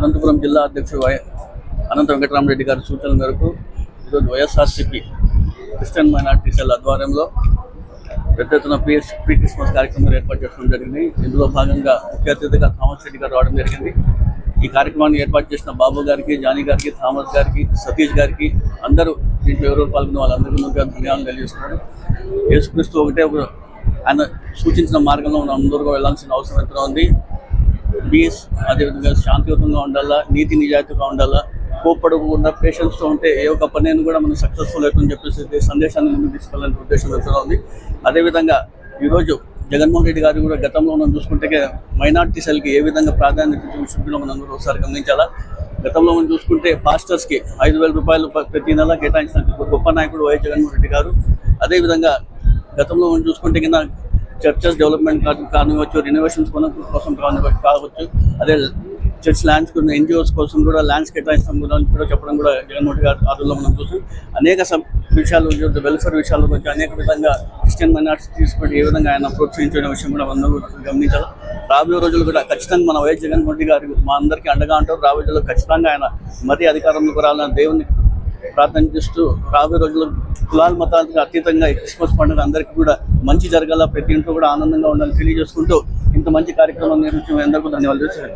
అనంతపురం జిల్లా అధ్యక్షుడు అనంత వెంకటరామరెడ్డి గారి సూచనల మేరకు ఈరోజు వైఎస్ఆర్సీపీ క్రిస్టియన్ మైనార్టీ సెల్ ఆధ్వర్యంలో పెద్ద ఎత్తున ప్రీ క్రిస్మస్ కార్యక్రమాలు ఏర్పాటు చేసుకోవడం జరిగింది. ఇందులో భాగంగా ముఖ్య అతిథిగా థామస్ రెడ్డి గారు రావడం జరిగింది. ఈ కార్యక్రమాన్ని ఏర్పాటు చేసిన బాబు గారికి, జానీ గారికి, థామస్ గారికి, సతీష్ గారికి, అందరూ దీంట్లో ఎవరు పాల్గొన్న వాళ్ళందరికీ ముందుగా ధన్యవాదాలు తెలియజేస్తున్నాను. యేసుక్రీస్తు ఒకటే ఆయన సూచించిన మార్గంలో మనం అందరూ వెళ్ళాల్సిన అవసరం ఎంతో ఉంది. పీస్, అదేవిధంగా శాంతియుతంగా ఉండాలా, నీతి నిజాయితీగా ఉండాలా, కోప్పడకుండా పేషెన్స్తో ఉంటే ఏ ఒక్క పనిని కూడా మనం సక్సెస్ఫుల్ అవుతుందని చెప్పేసి సందేశాన్ని ముందుకు తీసుకెళ్ళాలనే ఉద్దేశం ఎంతో ఉంది. అదేవిధంగా ఈరోజు జగన్మోహన్ రెడ్డి గారు కూడా గతంలో మనం చూసుకుంటే మైనార్టీ సెల్కి ఏ విధంగా ప్రాధాన్యత విషయంలో మనం అందరూ ఒకసారి గమనించాలా. గతంలో మనం చూసుకుంటే పాస్టర్స్కి 5,000 రూపాయలు ప్రతి నెల కేటాయించిన గొప్ప నాయకుడు వైఎస్ జగన్మోహన్ రెడ్డి గారు. అదేవిధంగా గతంలో మనం చూసుకుంటే కింద చర్చెస్ డెవలప్మెంట్ కానివచ్చు, రెనోవేషన్స్ కోసం కావచ్చు, అదే చర్చ్ ల్యాండ్స్ ఎన్జిఓస్ కోసం కూడా ల్యాండ్స్ కేటాయించడం కూడా చెప్పడం కూడా జగన్మోహన్ రెడ్డి గారి ఆధ్వర్యంలో మనం చూసి అనేక విషయాలు, వెల్ఫేర్ విషయాల గురించి అనేక విధంగా క్రిస్టియన్ మైనార్టీ తీసుకొని ఏ విధంగా ఆయన ప్రోత్సహించిన విషయం కూడా అందరూ గమనించాలి. రాబోయే రోజులు కూడా ఖచ్చితంగా మన వైఎస్ జగన్మోహన్ రెడ్డి గారు మా అందరికీ అండగా ఉంటారు. రాబోయే రోజుల్లో ఖచ్చితంగా ఆయన మరీ అధికారంలోకి రావాలని దేవుని ప్రార్థన చేస్తూ రాబోయే రోజుల్లో కులాల మతాలకు అతీతంగా ఈ క్రిస్మస్ పండుగ అందరికీ కూడా మంచి జరగాల, ప్రతి ఇంట్లో కూడా ఆనందంగా ఉండాలని తెలియజేసుకుంటూ ఇంత మంచి కార్యక్రమం నిర్వహించిన అందరికీ ధన్యవాదాలు.